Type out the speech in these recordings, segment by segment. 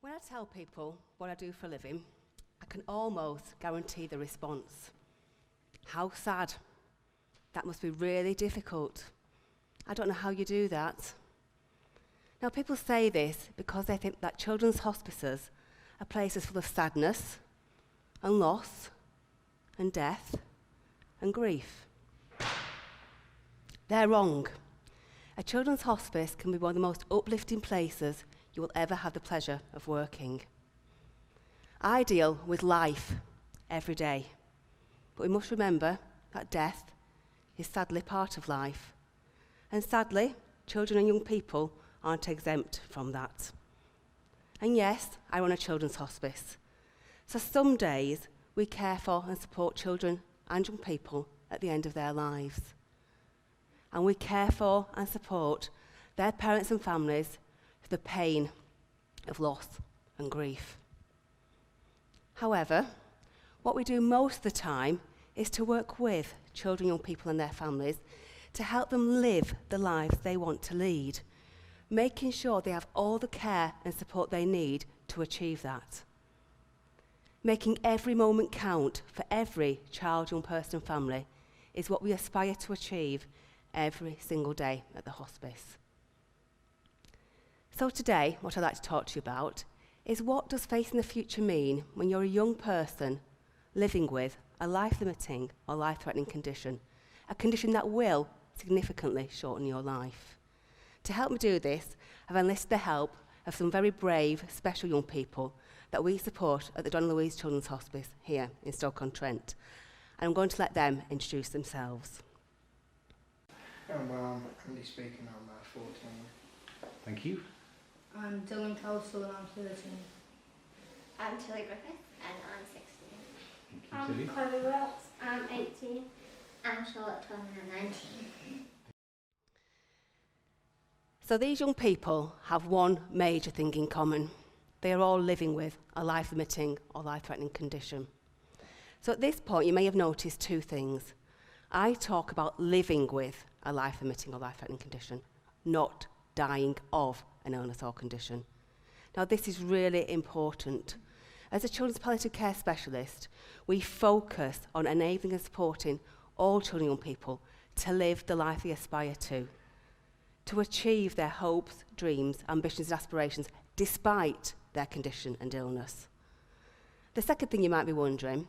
When I tell people what I do for a living, I can almost guarantee the response. How sad. That must be really difficult. I don't know how you do that. Now, people say this because they think that children's hospices are places full of sadness and loss and death and grief. They're wrong. A children's hospice can be one of the most uplifting places you will ever have the pleasure of working. I deal with life every day, but we must remember that death is sadly part of life. And sadly, children and young people aren't exempt from that. And yes, I run a children's hospice. So some days we care for and support children and young people at the end of their lives. And we care for and support their parents and families through the pain of loss and grief. However, what we do most of the time is to work with children, young people and their families to help them live the lives they want to lead, making sure they have all the care and support they need to achieve that. Making every moment count for every child, young person and family is what we aspire to achieve every single day at the hospice. So today, what I'd like to talk to you about is what does facing the future mean when you're a young person living with a life-limiting or life-threatening condition, a condition that will significantly shorten your life. To help me do this, I've enlisted the help of some very brave, special young people that we support at the Donna Louise Children's Hospice here in Stoke-on-Trent. And I'm going to let them introduce themselves. I'm currently speaking, I'm 14. Thank you. I'm Dylan Cowsall and I'm 13. I'm Tilly Griffith and I'm 16. Thank you, Tilly. Chloe Ross, I'm 18. I'm Charlotte Tillman and 19. So these young people have one major thing in common. They are all living with a life-limiting or life-threatening condition. So at this point, you may have noticed two things. I talk about living with a life-limiting or life-threatening condition, not dying of an illness or condition. Now, this is really important. As a children's palliative care specialist, we focus on enabling and supporting all children and young people to live the life they aspire to achieve their hopes, dreams, ambitions and aspirations despite their condition and illness. The second thing you might be wondering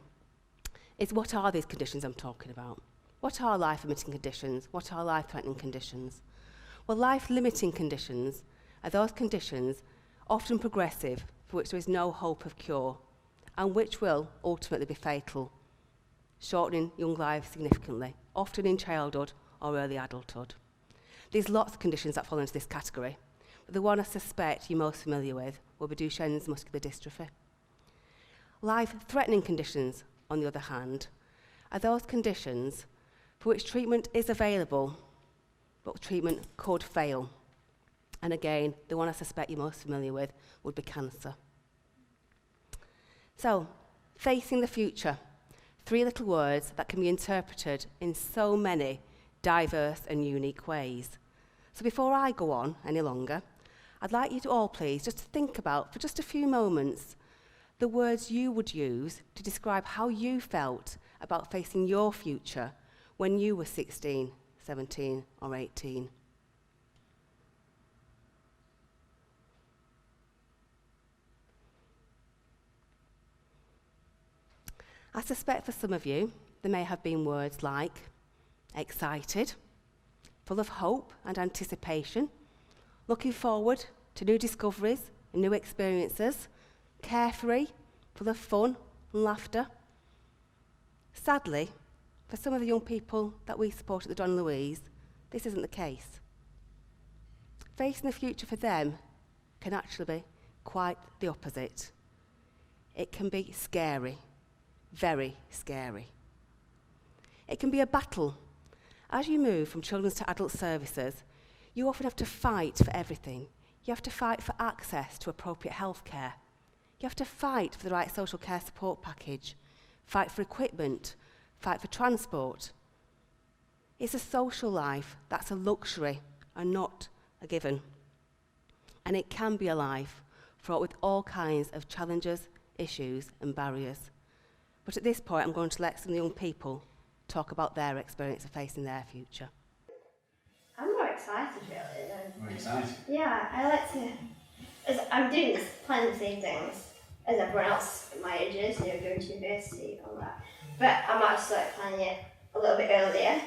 is, what are these conditions I'm talking about? What are life-limiting conditions? What are life-threatening conditions? Well, life-limiting conditions are those conditions, often progressive, for which there is no hope of cure, and which will ultimately be fatal, shortening young lives significantly, often in childhood or early adulthood. There's lots of conditions that fall into this category, but the one I suspect you're most familiar with will be Duchenne's muscular dystrophy. Life-threatening conditions, on the other hand, are those conditions for which treatment is available, but treatment could fail. And again, the one I suspect you're most familiar with would be cancer. So, facing the future, 3 little words that can be interpreted in so many diverse and unique ways. So before I go on any longer, I'd like you to all please just think about, for just a few moments, the words you would use to describe how you felt about facing your future when you were 16, 17 or 18. I suspect for some of you, there may have been words like excited, full of hope and anticipation, looking forward to new discoveries and new experiences, carefree, full of fun and laughter. Sadly, for some of the young people that we support at the Donna Louise, this isn't the case. Facing the future for them can actually be quite the opposite. It can be scary, very scary. It can be a battle. As you move from children's to adult services, you often have to fight for everything. You have to fight for access to appropriate health care. You have to fight for the right social care support package, fight for equipment, fight for transport. It's a social life that's a luxury and not a given. And it can be a life fraught with all kinds of challenges, issues and barriers. But at this point, I'm going to let some young people talk about their experience of facing their future. I'm more excited really than... More excited. Yeah, I like to... As I'm doing planning the same things as everyone else at my ages, going to university and all that. But I'm actually planning it a little bit earlier.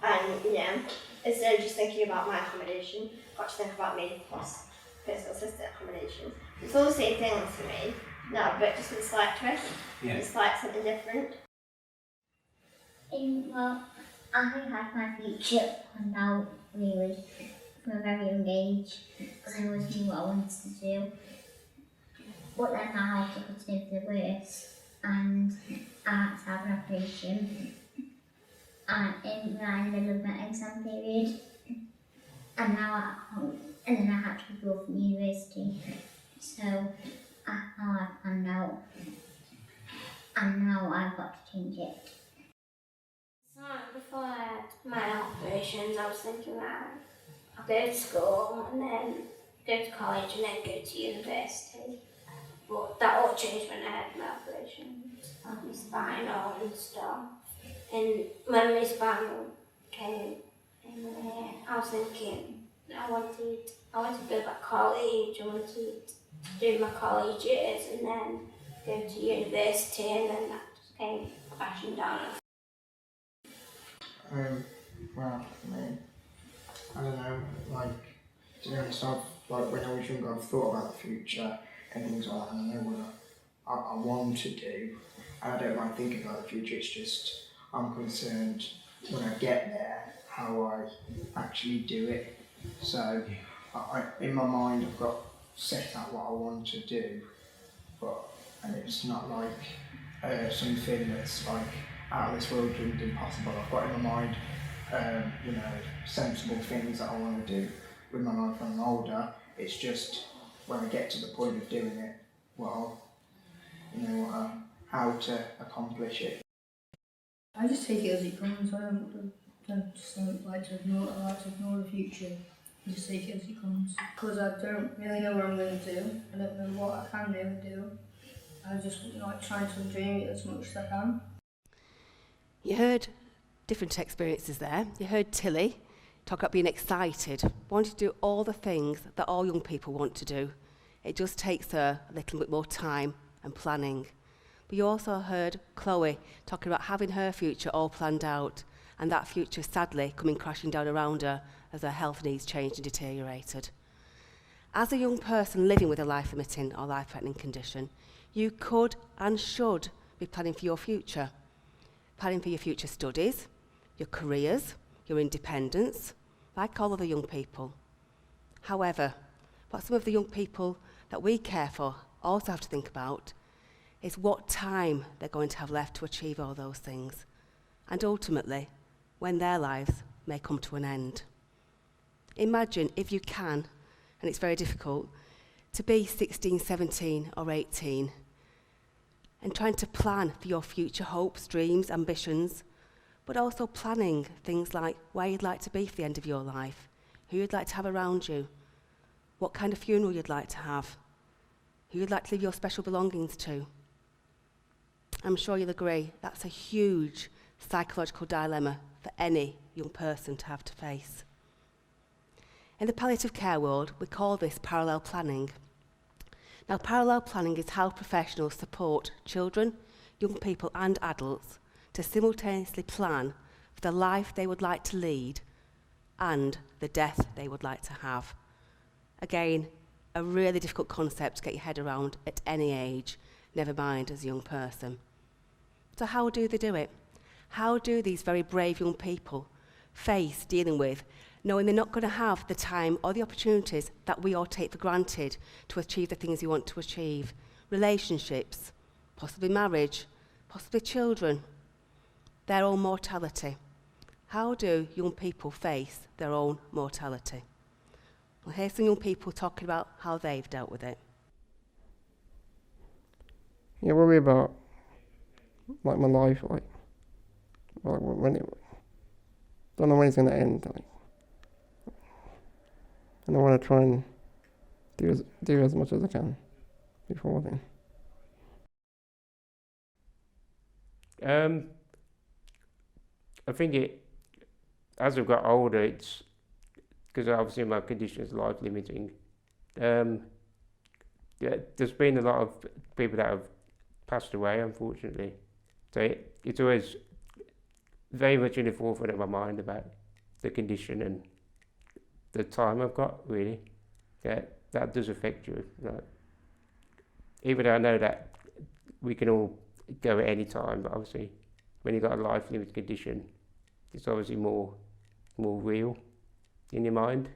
And, instead of just thinking about my accommodation, I've got to think about me plus personal assistant accommodation. It's all the same things for me now, but just with a slight twist. Yeah. It's like something different. Well, I had my future planned out really from a very young age because I always knew what I wanted to do. But then I took a turn for the worse and I had to have an operation and in the middle of my exam period and now I can't, and then I had to go from university. So I planned out and now I've got to change it. So before I had my operations, I was thinking that I'll go to school and then go to college and then go to university. But that all changed when I had my operations on my spinal and stuff. And when my spinal came in there, I was thinking I wanted to go back to college, I wanted to do my college years and then go to university, and then that just came crashing down. Well, I mean, I don't know, like, to be honest, when I was younger, I've thought about the future and things like that, and I know what I want to do, and I don't mind thinking about the future, it's just, I'm concerned when I get there, how I actually do it. So, in my mind, I've got set out what I want to do, and it's not like something that's like out of this world and impossible. I've got in my mind, sensible things that I want to do with my life when I'm older. It's just when I get to the point of doing it, how to accomplish it. I just take it as it comes. I don't just like to ignore the future. I just take it as it comes. Because I don't really know what I'm going to do. I don't know what I can really do. I just trying to dream it as much as I can. You heard different experiences there. You heard Tilly talk about being excited, wanting to do all the things that all young people want to do. It just takes her a little bit more time and planning. But you also heard Chloe talking about having her future all planned out, and that future sadly coming crashing down around her as her health needs changed and deteriorated. As a young person living with a life-limiting or life-threatening condition, you could and should be planning for your future. Planning for your future studies, your careers, your independence, like all other young people. However, what some of the young people that we care for also have to think about is what time they're going to have left to achieve all those things, and ultimately, when their lives may come to an end. Imagine, if you can, and it's very difficult, to be 16, 17 or 18 and trying to plan for your future hopes, dreams, ambitions, but also planning things like where you'd like to be for the end of your life, who you'd like to have around you, what kind of funeral you'd like to have, who you'd like to leave your special belongings to. I'm sure you'll agree that's a huge psychological dilemma for any young person to have to face. In the palliative care world, we call this parallel planning. Now, parallel planning is how professionals support children, young people and adults to simultaneously plan for the life they would like to lead and the death they would like to have. Again, a really difficult concept to get your head around at any age, never mind as a young person. So how do they do it? How do these very brave young people face dealing with knowing they're not going to have the time or the opportunities that we all take for granted to achieve the things you want to achieve? Relationships, possibly marriage, possibly children, their own mortality. How do young people face their own mortality? Well, here's some young people talking about how they've dealt with it. You worry about my life, when it, don't know when it's going to end, and I want to try and do as much as I can. before then. I think as I've got older, it's because obviously my condition is life limiting. Yeah, there's been a lot of people that have passed away, unfortunately. So it's always very much in the forefront of my mind about the condition and the time I've got, really. Yeah, that does affect you. Like, even though I know that we can all go at any time, but obviously when you've got a life limiting condition, it's obviously more real in your mind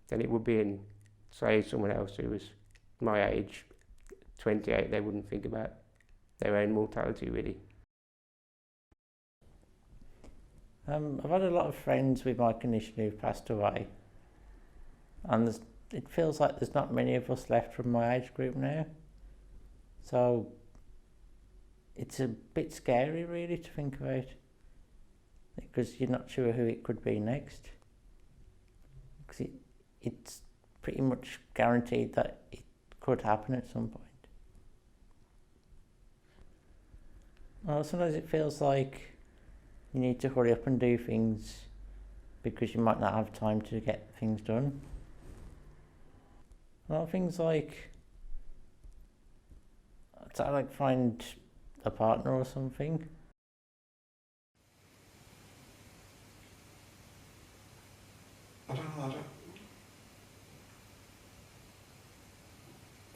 than it would be in, say, someone else who was my age, 28. They wouldn't think about their own mortality, really. I've had a lot of friends with my condition who've passed away, and it feels like there's not many of us left from my age group now. So it's a bit scary, really, to think about, because you're not sure who it could be next. Because it's pretty much guaranteed that it could happen at some point. Well, sometimes it feels like you need to hurry up and do things because you might not have time to get things done. A lot of things like, I like find a partner or something. I don't know,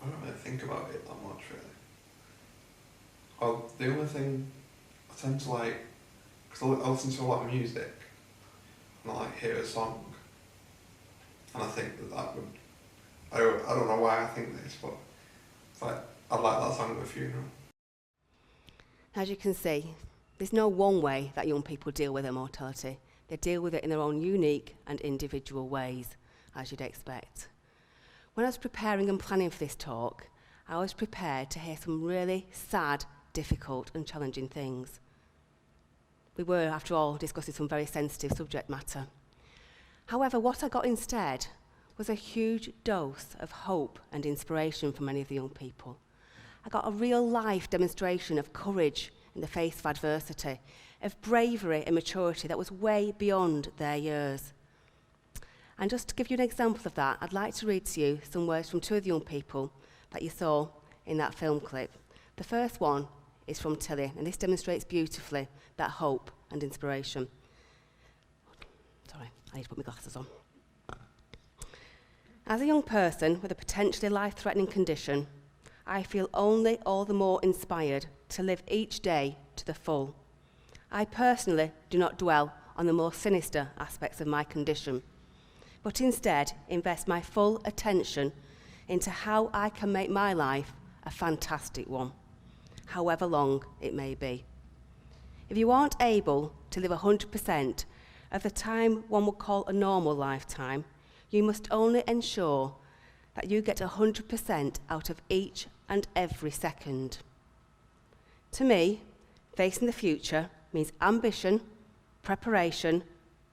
I don't really think about it that much, really. Well, the only thing I tend to like, because I listen to a lot of music, and I like hear a song, and I think that would, I don't know why I think this, but it's like, I'd like that song at a funeral. As you can see, there's no one way that young people deal with their mortality. They deal with it in their own unique and individual ways, as you'd expect. When I was preparing and planning for this talk, I was prepared to hear some really sad, difficult and challenging things. We were, after all, discussing some very sensitive subject matter. However, what I got instead was a huge dose of hope and inspiration from many of the young people. I got a real-life demonstration of courage in the face of adversity, of bravery and maturity that was way beyond their years. And just to give you an example of that, I'd like to read to you some words from two of the young people that you saw in that film clip. The first one is from Tilly, and this demonstrates beautifully that hope and inspiration. Sorry, I need to put my glasses on. As a young person with a potentially life-threatening condition, I feel only all the more inspired to live each day to the full. I personally do not dwell on the more sinister aspects of my condition, but instead invest my full attention into how I can make my life a fantastic one, however long it may be. If you aren't able to live 100% of the time one would call a normal lifetime, you must only ensure that you get 100% out of each and every second. To me, facing the future means ambition, preparation,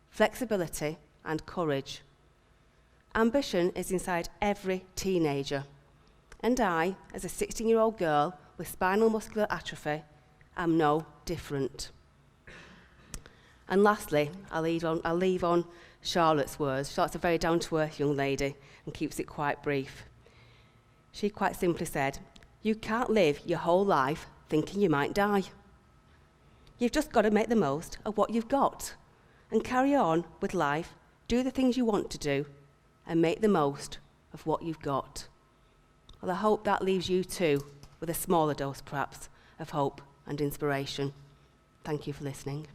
flexibility, and courage. Ambition is inside every teenager, and I, as a 16-year-old girl with spinal muscular atrophy, am no different. And lastly, I'll leave on Charlotte's words. Charlotte's a very down-to-earth young lady and keeps it quite brief. She quite simply said, "You can't live your whole life thinking you might die. You've just got to make the most of what you've got and carry on with life, do the things you want to do, and make the most of what you've got." Well, I hope that leaves you too with a smaller dose, perhaps, of hope and inspiration. Thank you for listening.